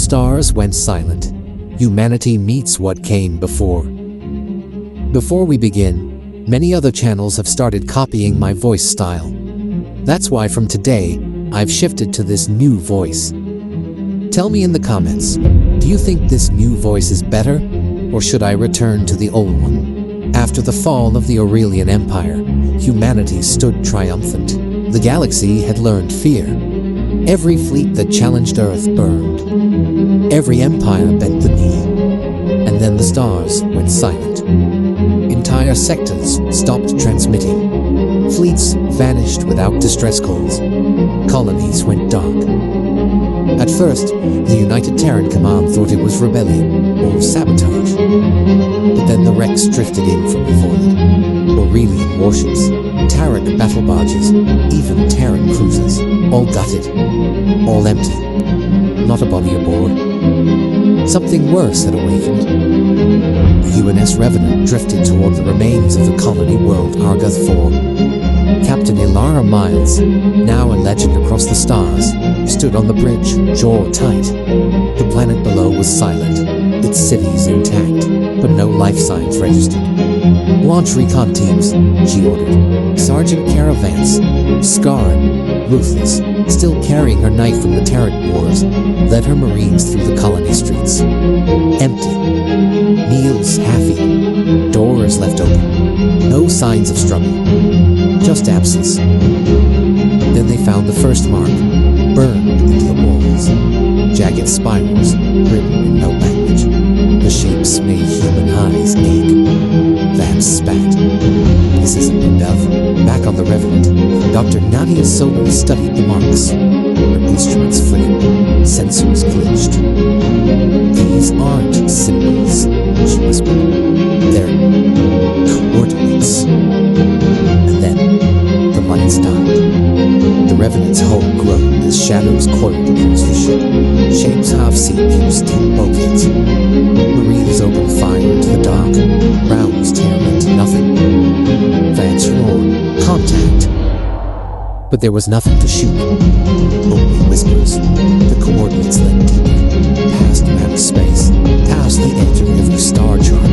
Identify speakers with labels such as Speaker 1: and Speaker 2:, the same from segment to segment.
Speaker 1: stars went silent. Humanity meets what came before. Before we begin, many other channels have started copying my voice style. That's why from today, I've shifted to this new voice. Tell me in the comments, do you think this new voice is better, or should I return to the old one? After the fall of the Aurelian Empire, humanity stood triumphant. The galaxy had learned fear. Every fleet that challenged Earth burned. Every empire bent the knee. And then the stars went silent. Entire sectors stopped transmitting. Fleets vanished without distress calls. Colonies went dark. At first, the United Terran Command thought it was rebellion or sabotage. But then the wrecks drifted in from the void. Aurelian warships, Taric battle barges, even Terran cruisers, all gutted, all empty. Not a body aboard. Something worse had awakened. The UNS Revenant drifted toward the remains of the colony world Argoth IV. Captain Ilara Miles, now a legend across the stars, stood on the bridge, jaw tight. The planet below was silent, its cities intact, but no life signs registered. Launch recon teams, she ordered. Sergeant Caravans, scarred, ruthless, still carrying her knife from the Terran Wars, led her Marines through the colony streets. Empty. Meals half-eaten. Doors left open. No signs of struggle. Just absence. Then they found the first mark, burned into the walls. Jagged spirals, written in no language. The shapes made human eyes ache. Vance spat. This isn't a dove. Back on the Revenant, Dr. Nadia Solar studied the marks. Her instruments flickered. Sensors glitched. These aren't symbols, she whispered. They're coordinates. And then, the lights died. The Revenant's hull groaned as shadows coiled across the ship. Shapes half-seen through steep bulkheads. Marines opened fire into the dark. Rounds teared into nothing. Vance roared, "Contact!" But there was nothing to shoot. Only whispers. The coordinates led deeper, past outer space, past the edge of every star chart.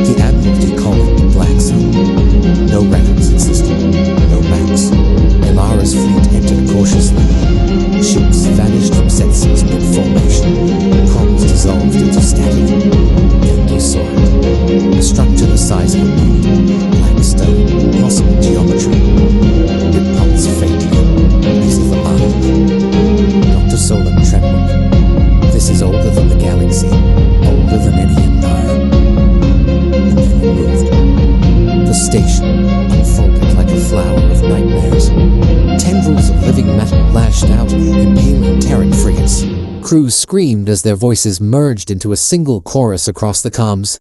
Speaker 1: The Admiralty called it the Black Zone. No records existed, no maps. Ilara's fleet entered cautiously. Ships vanished from sensors mid-formation. Comms dissolved into static. Then you saw it. A structure the size of a moon. Black stone, possible geometry. It pulsed faintly. Is it alive? Dr. Solon trembled. This is older than the galaxy. Older than any empire. And then it moved. The station unfolded like a flower of nightmares. Tendrils of living metal lashed out, impaling Terran frigates. Crews screamed as their voices merged into a single chorus across the comms.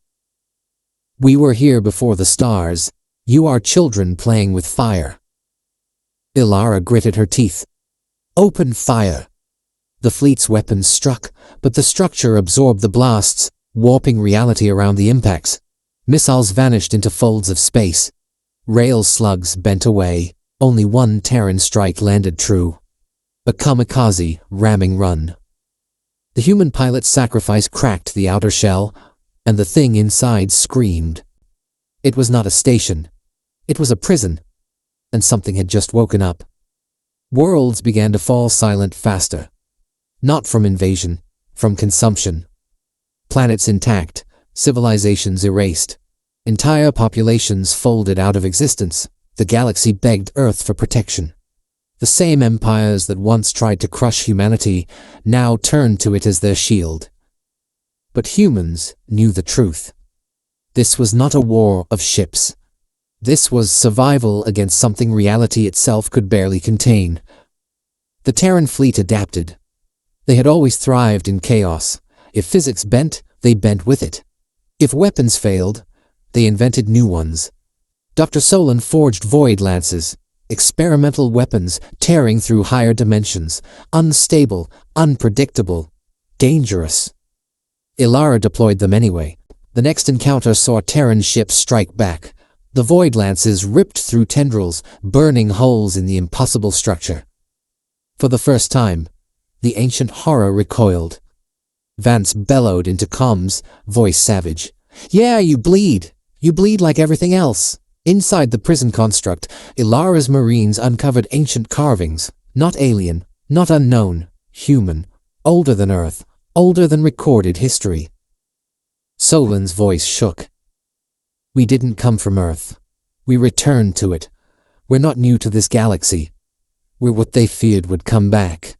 Speaker 1: We were here before the stars. You are children playing with fire. Ilara gritted her teeth. Open fire. The fleet's weapons struck, but the structure absorbed the blasts, warping reality around the impacts. Missiles vanished into folds of space. Rail slugs bent away. Only one Terran strike landed true. A kamikaze, ramming run. The human pilot's sacrifice cracked the outer shell, and the thing inside screamed. It was not a station. It was a prison, and something had just woken up. Worlds began to fall silent faster. Not from invasion, from consumption. Planets intact, civilizations erased. Entire populations folded out of existence. The galaxy begged Earth for protection. The same empires that once tried to crush humanity now turned to it as their shield. But humans knew the truth. This was not a war of ships. This was survival against something reality itself could barely contain. The Terran fleet adapted. They had always thrived in chaos. If physics bent, they bent with it. If weapons failed, they invented new ones. Dr. Solon forged void lances, experimental weapons tearing through higher dimensions, unstable, unpredictable, dangerous. Ilara deployed them anyway. The next encounter saw Terran ships strike back. The void lances ripped through tendrils, burning holes in the impossible structure. For the first time, the ancient horror recoiled. Vance bellowed into comms, voice savage. Yeah, you bleed. You bleed like everything else. Inside the prison construct, Ilara's Marines uncovered ancient carvings. Not alien, not unknown, human. Older than Earth, older than recorded history. Solan's voice shook. We didn't come from Earth. We returned to it. We're not new to this galaxy. We're what they feared would come back.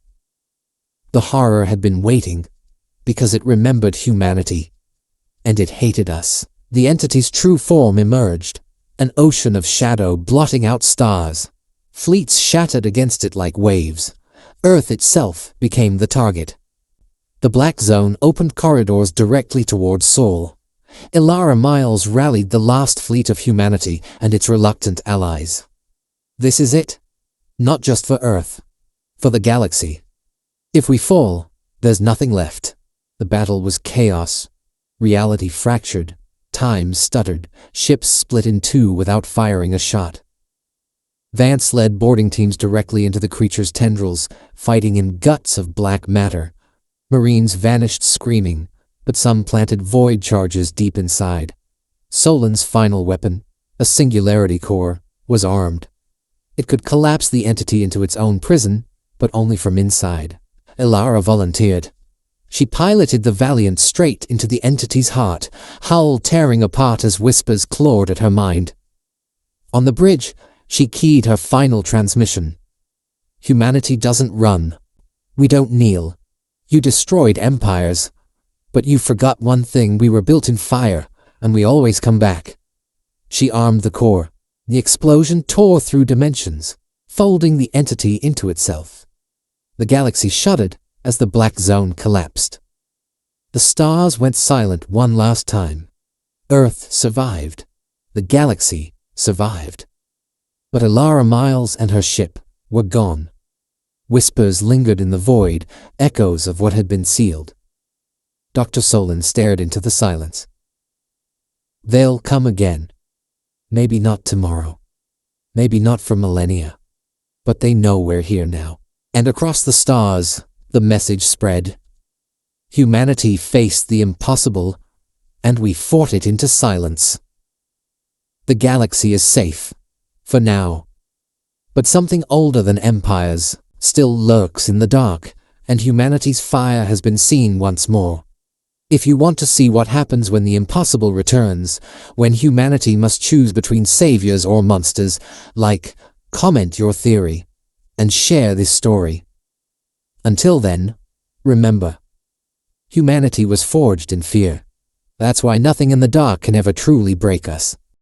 Speaker 1: The horror had been waiting, because it remembered humanity. And it hated us. The entity's true form emerged, an ocean of shadow blotting out stars. Fleets shattered against it like waves. Earth itself became the target. The Black Zone opened corridors directly towards Sol. Ilara Miles rallied the last fleet of humanity and its reluctant allies. This is it. Not just for Earth. For the galaxy. If we fall, there's nothing left. The battle was chaos. Reality fractured. Time stuttered. Ships split in two without firing a shot. Vance led boarding teams directly into the creature's tendrils, fighting in guts of black matter. Marines vanished screaming, but some planted void charges deep inside. Solan's final weapon, a singularity core, was armed. It could collapse the entity into its own prison, but only from inside. Ilara volunteered. She piloted the Valiant straight into the entity's heart, hull tearing apart as whispers clawed at her mind. On the bridge, she keyed her final transmission. Humanity doesn't run. We don't kneel. You destroyed empires. But you forgot one thing: we were built in fire, and we always come back. She armed the core. The explosion tore through dimensions, folding the entity into itself. The galaxy shuddered as the Black Zone collapsed. The stars went silent one last time. Earth survived. The galaxy survived. But Ilara Miles and her ship were gone. Whispers lingered in the void, echoes of what had been sealed. Dr. Solon stared into the silence. They'll come again. Maybe not tomorrow. Maybe not for millennia. But they know we're here now. And across the stars, the message spread. Humanity faced the impossible, and we fought it into silence. The galaxy is safe, for now. But something older than empires still lurks in the dark, and humanity's fire has been seen once more. If you want to see what happens when the impossible returns, when humanity must choose between saviors or monsters, comment your theory, and share this story. Until then, remember, humanity was forged in fear. That's why nothing in the dark can ever truly break us.